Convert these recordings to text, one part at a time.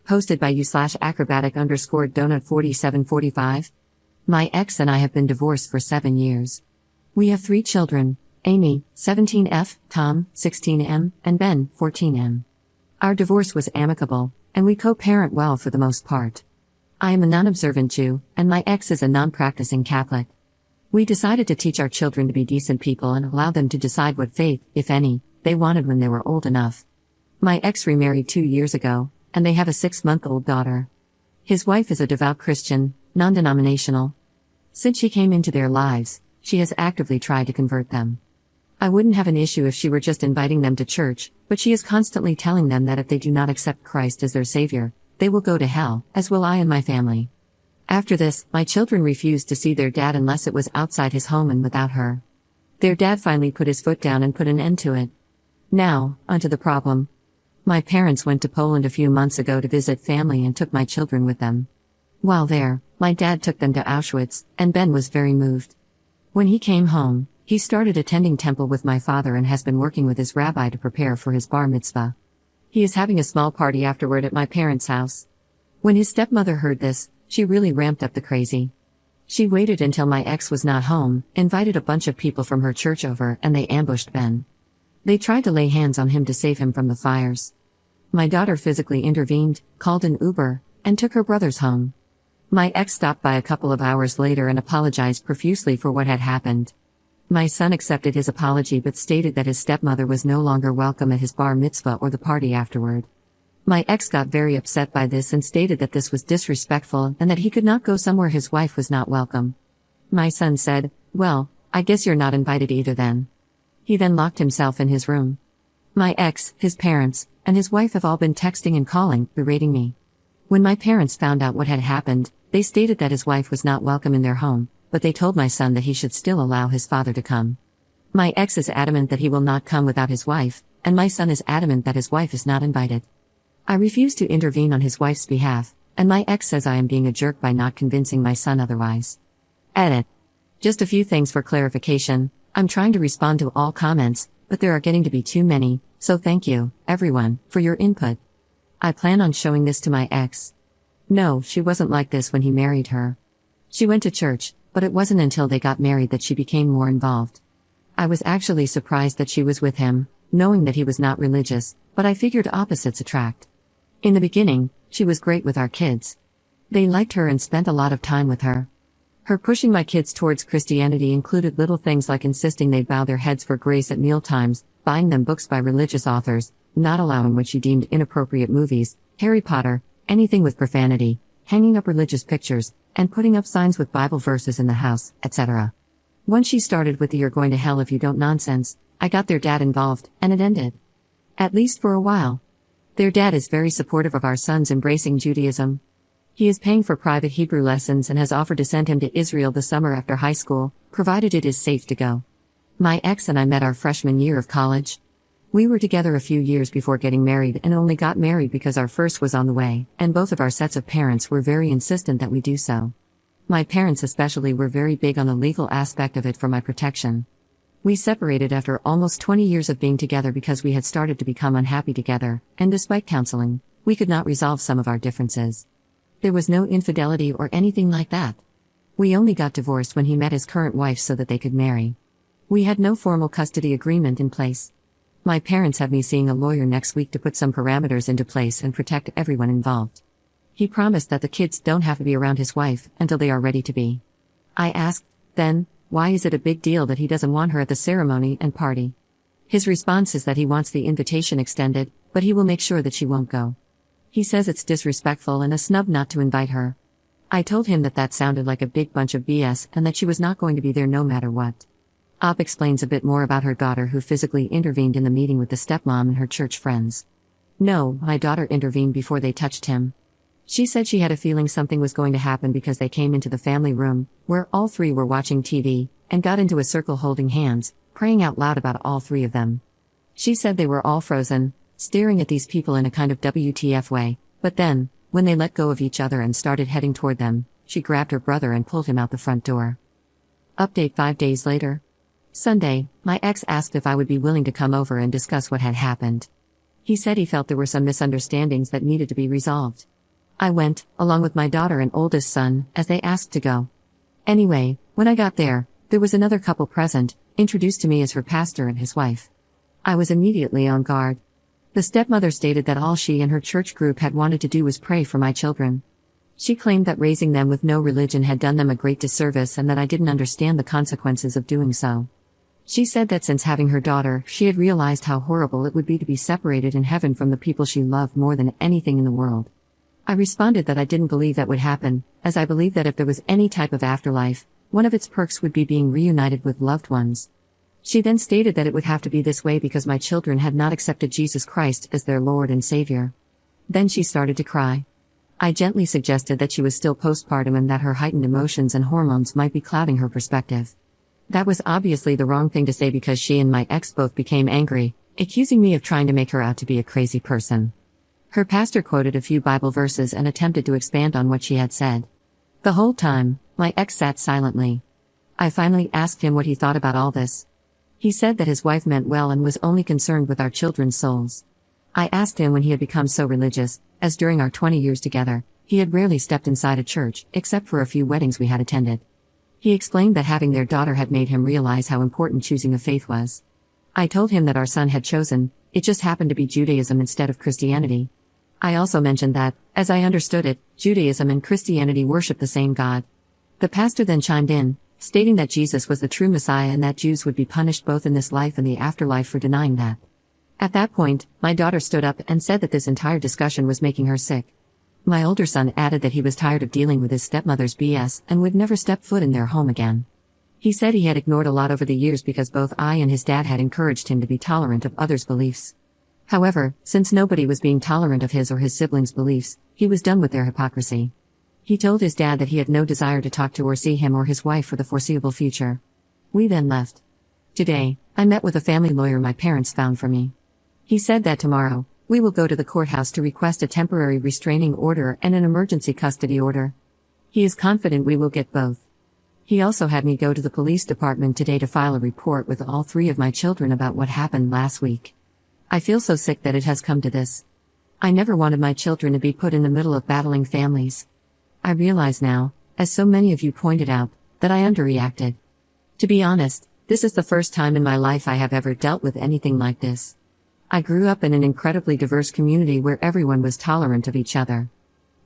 Posted by you/acrobatic_donut4745. My ex and I have been divorced for 7 years. We have 3 children, Amy, 17F, Tom, 16M, and Ben, 14M. Our divorce was amicable, and we co-parent well for the most part. I am a non-observant Jew, and my ex is a non-practicing Catholic. We decided to teach our children to be decent people and allow them to decide what faith, if any, they wanted when they were old enough. My ex remarried 2 years ago, and they have a 6-month-old daughter. His wife is a devout Christian, non-denominational. Since she came into their lives, she has actively tried to convert them. I wouldn't have an issue if she were just inviting them to church, but she is constantly telling them that if they do not accept Christ as their Savior, they will go to hell, as will I and my family. After this, my children refused to see their dad unless it was outside his home and without her. Their dad finally put his foot down and put an end to it. Now, onto the problem. My parents went to Poland a few months ago to visit family and took my children with them. While there, my dad took them to Auschwitz, and Ben was very moved. When he came home, he started attending temple with my father and has been working with his rabbi to prepare for his bar mitzvah. He is having a small party afterward at my parents' house. When his stepmother heard this, she really ramped up the crazy. She waited until my ex was not home, invited a bunch of people from her church over, and they ambushed Ben. They tried to lay hands on him to save him from the fires. My daughter physically intervened, called an Uber, and took her brothers home. My ex stopped by a couple of hours later and apologized profusely for what had happened. My son accepted his apology but stated that his stepmother was no longer welcome at his bar mitzvah or the party afterward. My ex got very upset by this and stated that this was disrespectful and that he could not go somewhere his wife was not welcome. My son said, "Well, I guess you're not invited either then." He then locked himself in his room. My ex, his parents, and his wife have all been texting and calling, berating me. When my parents found out what had happened, they stated that his wife was not welcome in their home, but they told my son that he should still allow his father to come. My ex is adamant that he will not come without his wife, and my son is adamant that his wife is not invited. I refuse to intervene on his wife's behalf, and my ex says I am being a jerk by not convincing my son otherwise. Edit. Just a few things for clarification. I'm trying to respond to all comments, but there are getting to be too many, so thank you, everyone, for your input. I plan on showing this to my ex. No, she wasn't like this when he married her. She went to church, but it wasn't until they got married that she became more involved. I was actually surprised that she was with him, knowing that he was not religious, but I figured opposites attract. In the beginning, she was great with our kids. They liked her and spent a lot of time with her. Her pushing my kids towards Christianity included little things like insisting they bow their heads for grace at mealtimes, buying them books by religious authors, not allowing what she deemed inappropriate movies, Harry Potter, anything with profanity, hanging up religious pictures, and putting up signs with Bible verses in the house, etc. Once she started with the "you're going to hell if you don't" nonsense, I got their dad involved, and it ended. At least for a while. Their dad is very supportive of our sons embracing Judaism. He is paying for private Hebrew lessons and has offered to send him to Israel the summer after high school, provided it is safe to go. My ex and I met our freshman year of college. We were together a few years before getting married and only got married because our first was on the way, and both of our sets of parents were very insistent that we do so. My parents especially were very big on the legal aspect of it for my protection. We separated after almost 20 years of being together because we had started to become unhappy together, and despite counseling, we could not resolve some of our differences. There was no infidelity or anything like that. We only got divorced when he met his current wife so that they could marry. We had no formal custody agreement in place. My parents have me seeing a lawyer next week to put some parameters into place and protect everyone involved. He promised that the kids don't have to be around his wife until they are ready to be. I asked, then, why is it a big deal that he doesn't want her at the ceremony and party? His response is that he wants the invitation extended, but he will make sure that she won't go. He says it's disrespectful and a snub not to invite her. I told him that that sounded like a big bunch of BS and that she was not going to be there no matter what. Op explains a bit more about her daughter who physically intervened in the meeting with the stepmom and her church friends. No, my daughter intervened before they touched him. She said she had a feeling something was going to happen because they came into the family room, where all 3 were watching TV, and got into a circle holding hands, praying out loud about all 3 of them. She said they were all frozen, staring at these people in a kind of WTF way, but then, when they let go of each other and started heading toward them, she grabbed her brother and pulled him out the front door. Update 5 days later. Sunday, my ex asked if I would be willing to come over and discuss what had happened. He said he felt there were some misunderstandings that needed to be resolved. I went, along with my daughter and oldest son, as they asked to go. Anyway, when I got there was another couple present, introduced to me as her pastor and his wife. I was immediately on guard. The stepmother stated that all she and her church group had wanted to do was pray for my children. She claimed that raising them with no religion had done them a great disservice and that I didn't understand the consequences of doing so. She said that since having her daughter, she had realized how horrible it would be to be separated in heaven from the people she loved more than anything in the world. I responded that I didn't believe that would happen, as I believed that if there was any type of afterlife, one of its perks would be being reunited with loved ones. She then stated that it would have to be this way because my children had not accepted Jesus Christ as their Lord and Savior. Then she started to cry. I gently suggested that she was still postpartum and that her heightened emotions and hormones might be clouding her perspective. That was obviously the wrong thing to say because she and my ex both became angry, accusing me of trying to make her out to be a crazy person. Her pastor quoted a few Bible verses and attempted to expand on what she had said. The whole time, my ex sat silently. I finally asked him what he thought about all this. He said that his wife meant well and was only concerned with our children's souls. I asked him when he had become so religious, as during our 20 years together, he had rarely stepped inside a church, except for a few weddings we had attended. He explained that having their daughter had made him realize how important choosing a faith was. I told him that our son had chosen, it just happened to be Judaism instead of Christianity. I also mentioned that, as I understood it, Judaism and Christianity worship the same God. The pastor then chimed in, stating that Jesus was the true Messiah and that Jews would be punished both in this life and the afterlife for denying that. At that point, my daughter stood up and said that this entire discussion was making her sick. My older son added that he was tired of dealing with his stepmother's BS and would never step foot in their home again. He said he had ignored a lot over the years because both I and his dad had encouraged him to be tolerant of others' beliefs. However, since nobody was being tolerant of his or his siblings' beliefs, he was done with their hypocrisy. He told his dad that he had no desire to talk to or see him or his wife for the foreseeable future. We then left. Today, I met with a family lawyer my parents found for me. He said that tomorrow, we will go to the courthouse to request a temporary restraining order and an emergency custody order. He is confident we will get both. He also had me go to the police department today to file a report with all 3 of my children about what happened last week. I feel so sick that it has come to this. I never wanted my children to be put in the middle of battling families. I realize now, as so many of you pointed out, that I underreacted. To be honest, this is the first time in my life I have ever dealt with anything like this. I grew up in an incredibly diverse community where everyone was tolerant of each other.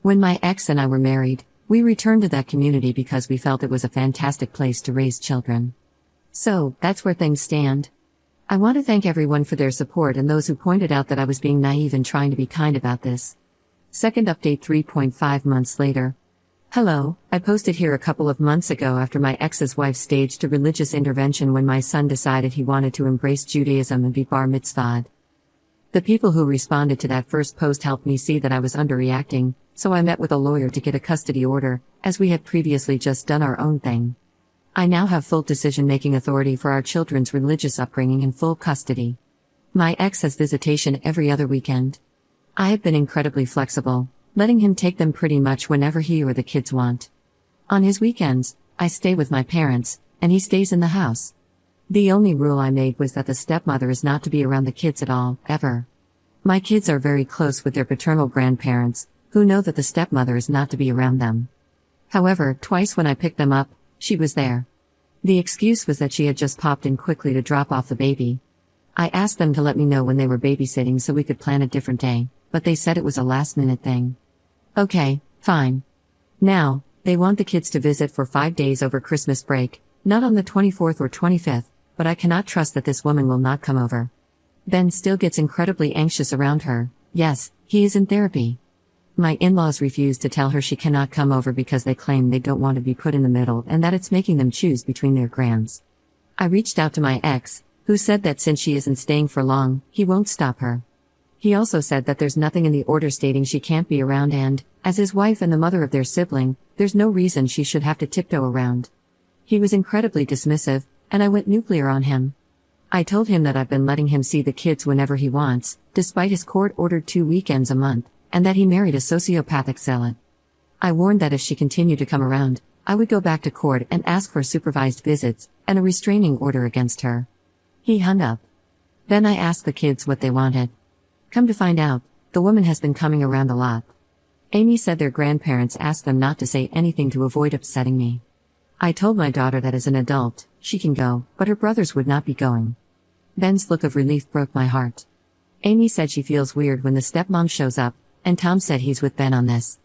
When my ex and I were married, we returned to that community because we felt it was a fantastic place to raise children. So, that's where things stand. I want to thank everyone for their support and those who pointed out that I was being naive and trying to be kind about this. Second update 3.5 months later. Hello, I posted here a couple of months ago after my ex's wife staged a religious intervention when my son decided he wanted to embrace Judaism and be bar mitzvahed. The people who responded to that first post helped me see that I was underreacting, so I met with a lawyer to get a custody order, as we had previously just done our own thing. I now have full decision-making authority for our children's religious upbringing and full custody. My ex has visitation every other weekend. I have been incredibly flexible, letting him take them pretty much whenever he or the kids want. On his weekends, I stay with my parents, and he stays in the house. The only rule I made was that the stepmother is not to be around the kids at all, ever. My kids are very close with their paternal grandparents, who know that the stepmother is not to be around them. However, twice when I picked them up, she was there. The excuse was that she had just popped in quickly to drop off the baby. I asked them to let me know when they were babysitting so we could plan a different day, but they said it was a last-minute thing. Okay, fine. Now, they want the kids to visit for 5 days over Christmas break, not on the 24th or 25th, but I cannot trust that this woman will not come over. Ben still gets incredibly anxious around her. Yes, he is in therapy. My in-laws refuse to tell her she cannot come over because they claim they don't want to be put in the middle and that it's making them choose between their grands. I reached out to my ex, who said that since she isn't staying for long, he won't stop her. He also said that there's nothing in the order stating she can't be around and, as his wife and the mother of their sibling, there's no reason she should have to tiptoe around. He was incredibly dismissive, and I went nuclear on him. I told him that I've been letting him see the kids whenever he wants, despite his court-ordered 2 weekends a month, and that he married a sociopathic zealot. I warned that if she continued to come around, I would go back to court and ask for supervised visits and a restraining order against her. He hung up. Then I asked the kids what they wanted. Come to find out, the woman has been coming around a lot. Amy said their grandparents asked them not to say anything to avoid upsetting me. I told my daughter that as an adult, she can go, but her brothers would not be going. Ben's look of relief broke my heart. Amy said she feels weird when the stepmom shows up, and Tom said he's with Ben on this.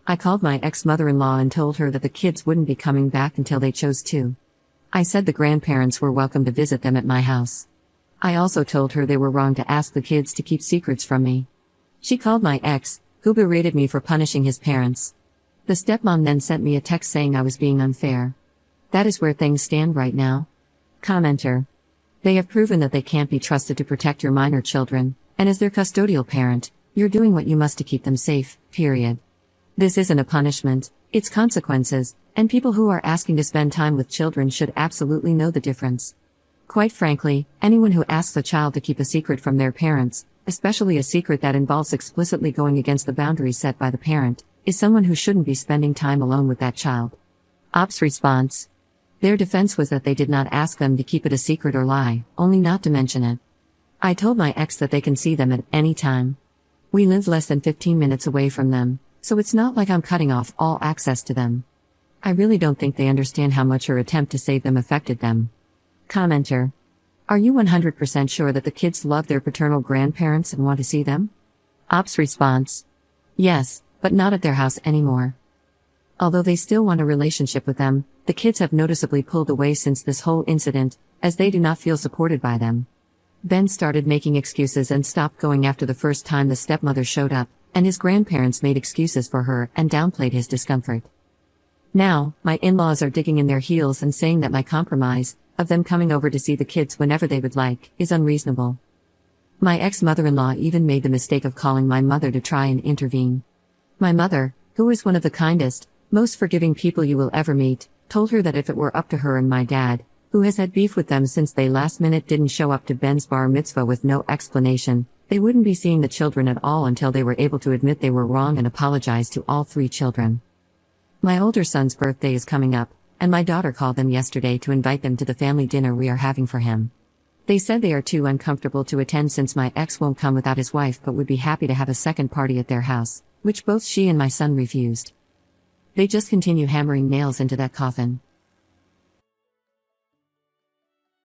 I called my ex-mother-in-law and told her that the kids wouldn't be coming back until they chose to. I said the grandparents were welcome to visit them at my house. I also told her they were wrong to ask the kids to keep secrets from me. She called my ex, who berated me for punishing his parents. The stepmom then sent me a text saying I was being unfair. That is where things stand right now. Commenter. They have proven that they can't be trusted to protect your minor children, and as their custodial parent, you're doing what you must to keep them safe, period. This isn't a punishment, it's consequences, and people who are asking to spend time with children should absolutely know the difference. Quite frankly, anyone who asks a child to keep a secret from their parents, especially a secret that involves explicitly going against the boundaries set by the parent, is someone who shouldn't be spending time alone with that child. Ops response. Their defense was that they did not ask them to keep it a secret or lie, only not to mention it. I told my ex that they can see them at any time. We live less than 15 minutes away from them, so it's not like I'm cutting off all access to them. I really don't think they understand how much her attempt to save them affected them. Commenter. Are you 100% sure that the kids love their paternal grandparents and want to see them? Ops response. Yes, but not at their house anymore. Although they still want a relationship with them, the kids have noticeably pulled away since this whole incident, as they do not feel supported by them. Ben started making excuses and stopped going after the first time the stepmother showed up, and his grandparents made excuses for her and downplayed his discomfort. Now, my in-laws are digging in their heels and saying that my compromise, of them coming over to see the kids whenever they would like, is unreasonable. My ex-mother-in-law even made the mistake of calling my mother to try and intervene. My mother, who is one of the kindest, most forgiving people you will ever meet, told her that if it were up to her and my dad, who has had beef with them since they last minute didn't show up to Ben's bar mitzvah with no explanation, they wouldn't be seeing the children at all until they were able to admit they were wrong and apologize to all 3 children. My older son's birthday is coming up, and my daughter called them yesterday to invite them to the family dinner we are having for him. They said they are too uncomfortable to attend since my ex won't come without his wife but would be happy to have a second party at their house, which both she and my son refused. They just continue hammering nails into that coffin.